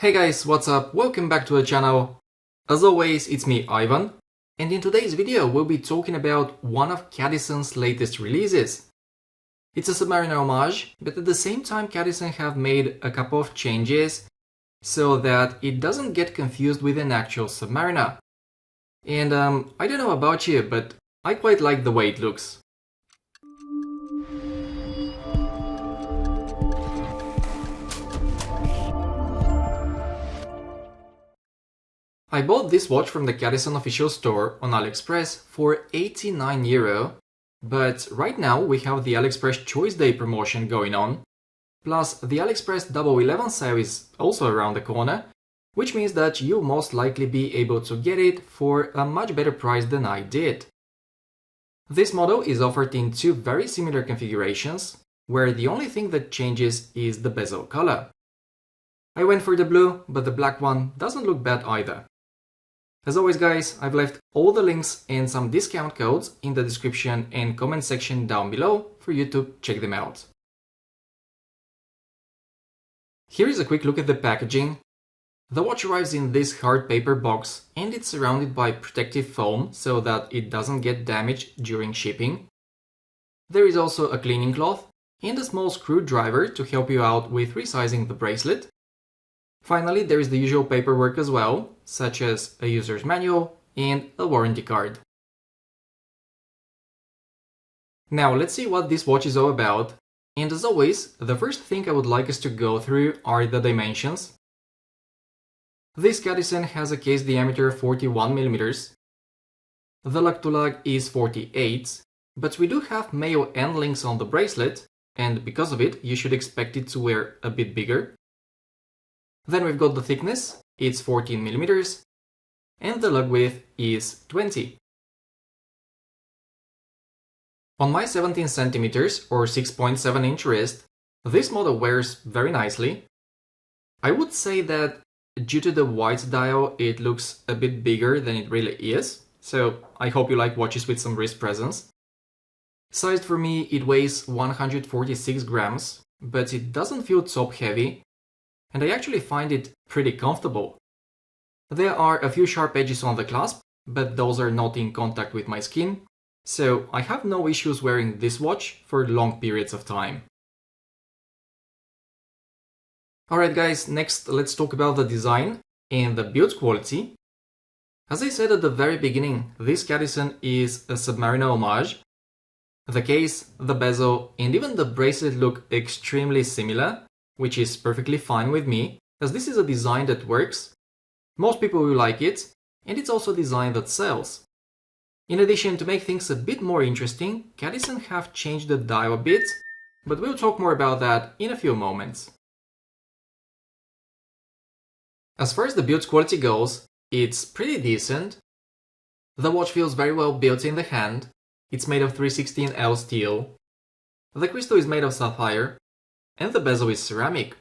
Hey guys, what's up? Welcome back to the channel. As always, it's me, Ivan, and in today's video we'll be talking about one of Cadisen's latest releases. It's a Submariner Homage, but at the same time Cadisen have made a couple of changes so that it doesn't get confused with an actual Submariner. And I don't know about you, but I quite like the way it looks. I bought this watch from the Cadisen official store on Aliexpress for €89, but right now we have the Aliexpress Choice Day promotion going on, plus the Aliexpress Double 11 sale is also around the corner, which means that you'll most likely be able to get it for a much better price than I did. This model is offered in two very similar configurations, where the only thing that changes is the bezel color. I went for the blue, but the black one doesn't look bad either. As always guys, I've left all the links and some discount codes in the description and comment section down below for you to check them out. Here is a quick look at the packaging. The watch arrives in this hard paper box and it's surrounded by protective foam so that it doesn't get damaged during shipping. There is also a cleaning cloth and a small screwdriver to help you out with resizing the bracelet. Finally, there is the usual paperwork as well, such as a user's manual and a warranty card. Now let's see what this watch is all about, and as always, the first thing I would like us to go through are the dimensions. This Cadisen has a case diameter of 41mm, the lug to lug is 48, but we do have male end links on the bracelet, and because of it you should expect it to wear a bit bigger. Then we've got the thickness, it's 14mm, and the lug width is 20. On my 17cm or 6.7 inch wrist, this model wears very nicely. I would say that due to the white dial it looks a bit bigger than it really is, so I hope you like watches with some wrist presence. Sized for me it weighs 146 grams, but it doesn't feel top heavy. And I actually find it pretty comfortable. There are a few sharp edges on the clasp, but those are not in contact with my skin, so I have no issues wearing this watch for long periods of time. Alright guys, next let's talk about the design and the build quality. As I said at the very beginning, this Cadisen is a Submariner Homage. The case, the bezel, and even the bracelet look extremely similar, which is perfectly fine with me, as this is a design that works. Most people will like it, and it's also a design that sells. In addition, to make things a bit more interesting, Cadisen have changed the dial a bit, but we'll talk more about that in a few moments. As far as the build quality goes, it's pretty decent. The watch feels very well built in the hand. It's made of 316L steel. The crystal is made of sapphire, and the bezel is ceramic.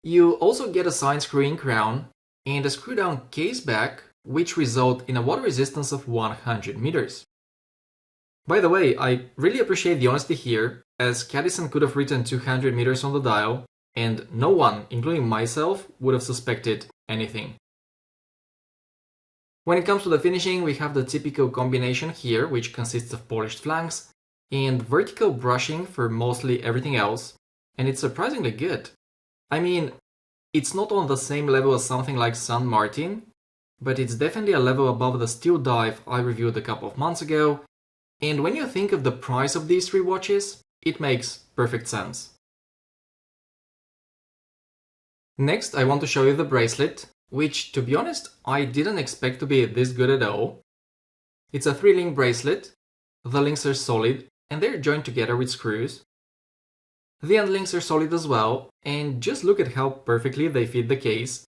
You also get a side screw-in crown and a screw-down case back, which result in a water resistance of 100 meters. By the way, I really appreciate the honesty here, as Cadisen could have written 200 meters on the dial, and no one, including myself, would have suspected anything. When it comes to the finishing, we have the typical combination here, which consists of polished flanks and vertical brushing for mostly everything else. And it's surprisingly good. I mean, it's not on the same level as something like San Martin, but it's definitely a level above the steel dive I reviewed a couple of months ago, and when you think of the price of these three watches, it makes perfect sense. Next, I want to show you the bracelet, which, to be honest, I didn't expect to be this good at all. It's a 3-link bracelet, the links are solid, and they're joined together with screws. The end links are solid as well, and just look at how perfectly they fit the case.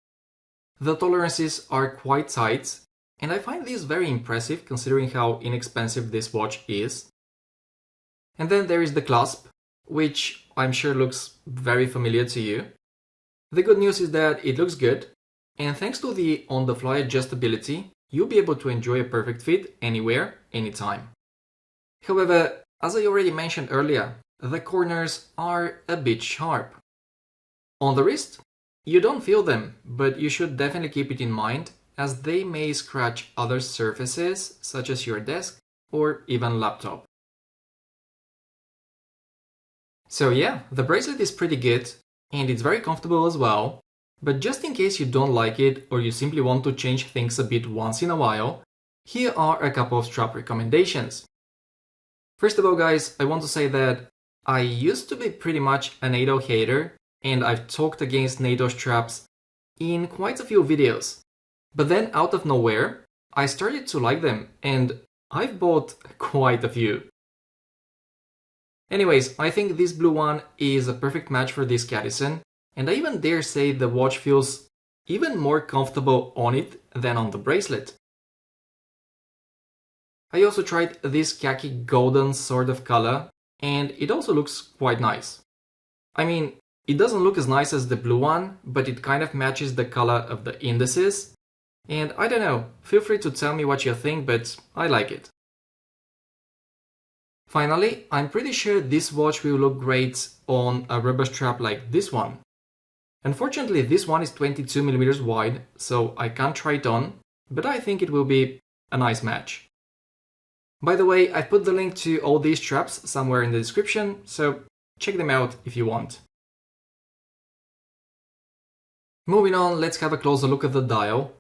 The tolerances are quite tight, and I find this very impressive considering how inexpensive this watch is. And then there is the clasp, which I'm sure looks very familiar to you. The good news is that it looks good, and thanks to the on-the-fly adjustability, you'll be able to enjoy a perfect fit anywhere, anytime. However, as I already mentioned earlier, the corners are a bit sharp. On the wrist, You don't feel them, but you should definitely keep it in mind, as they may scratch other surfaces, such as your desk or even laptop. So yeah, the bracelet is pretty good, and it's very comfortable as well, but just in case you don't like it or you simply want to change things a bit once in a while, here are a couple of strap recommendations. First of all, guys, I want to say that I used to be pretty much a NATO hater, and I've talked against NATO straps in quite a few videos. But then out of nowhere, I started to like them, and I've bought quite a few. Anyways, I think this blue one is a perfect match for this Cadisen, and I even dare say the watch feels even more comfortable on it than on the bracelet. I also tried this khaki golden sort of color, and it also looks quite nice. I mean, it doesn't look as nice as the blue one, but it kind of matches the color of the indices. And I don't know, feel free to tell me what you think, but I like it. Finally, I'm pretty sure this watch will look great on a rubber strap like this one. Unfortunately, this one is 22mm wide, so I can't try it on, but I think it will be a nice match. By the way, I put the link to all these straps somewhere in the description, so check them out if you want. Moving on, let's have a closer look at the dial.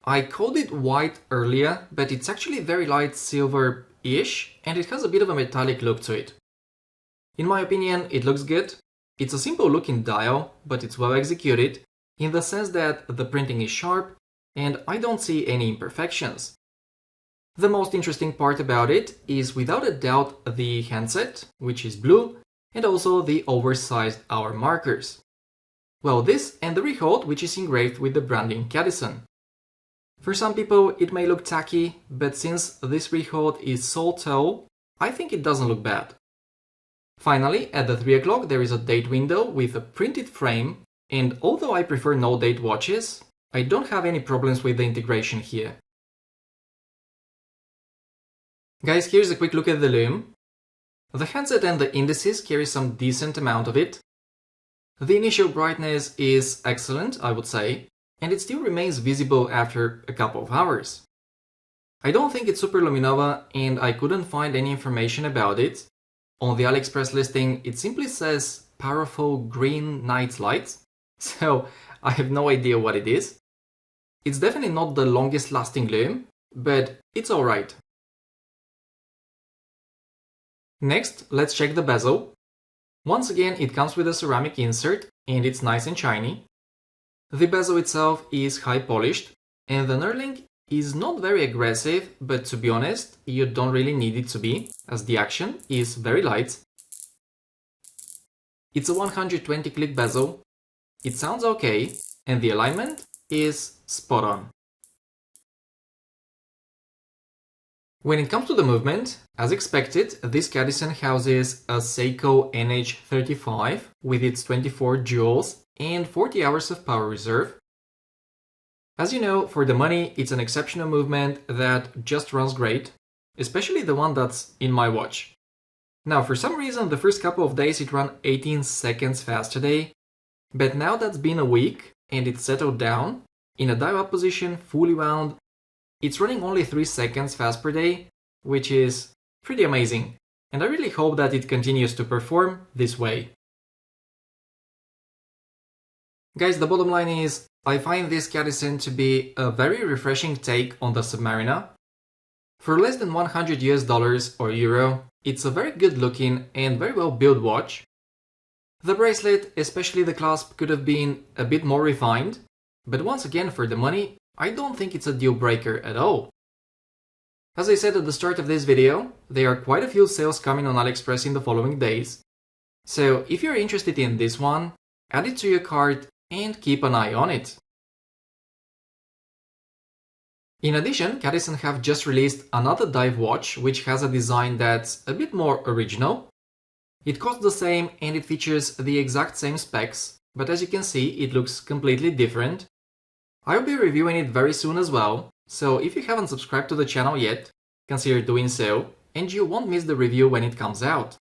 I called it white earlier, but it's actually very light silver-ish, and it has a bit of a metallic look to it. In my opinion, it looks good. It's a simple looking dial, but it's well executed, in the sense that the printing is sharp, and I don't see any imperfections. The most interesting part about it is without a doubt the handset, which is blue, and also the oversized hour markers. Well, this and the rehold, which is engraved with the branding Cadisen. For some people it may look tacky, but since this rehold is so tall, I think it doesn't look bad. Finally, at the 3 o'clock there is a date window with a printed frame, and although I prefer no date watches, I don't have any problems with the integration here. Guys, here's a quick look at the Lume. The handset and the indices carry some decent amount of it. The initial brightness is excellent, I would say, and it still remains visible after a couple of hours. I don't think it's super luminova, and I couldn't find any information about it. On the Aliexpress listing, it simply says powerful green night light, so I have no idea what it is. It's definitely not the longest lasting Lume, but it's alright. Next, let's check the bezel. Once again, it comes with a ceramic insert, and it's nice and shiny. The bezel itself is high polished, and the knurling is not very aggressive, but to be honest, you don't really need it to be, as the action is very light. It's a 120 click bezel, it sounds okay, and the alignment is spot on. When it comes to the movement, as expected, this Cadisen houses a Seiko NH35 with its 24 jewels and 40 hours of power reserve. As you know, for the money, it's an exceptional movement that just runs great, especially the one that's in my watch. Now, for some reason, the first couple of days it ran 18 seconds fast today, but now that's been a week and it's settled down, in a dial-up position, fully wound, it's running only 3 seconds fast per day, which is pretty amazing, and I really hope that it continues to perform this way. Guys, the bottom line is, I find this Cadisen to be a very refreshing take on the Submariner. For less than $100 or euro, it's a very good looking and very well built watch. The bracelet, especially the clasp, could have been a bit more refined, but once again, for the money, I don't think it's a deal breaker at all. As I said at the start of this video, there are quite a few sales coming on Aliexpress in the following days. So if you're interested in this one, add it to your cart and keep an eye on it. In addition, Cadisen have just released another dive watch which has a design that's a bit more original. It costs the same and it features the exact same specs, but as you can see, it looks completely different. I'll be reviewing it very soon as well, so if you haven't subscribed to the channel yet, consider doing so, and you won't miss the review when it comes out.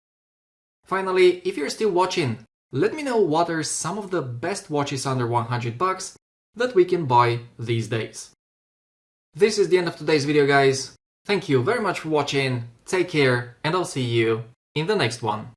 Finally, if you're still watching, Let me know what are some of the best watches under $100 that we can buy these days. This is the end of today's video, guys. Thank you very much for watching, take care, and I'll see you in the next one.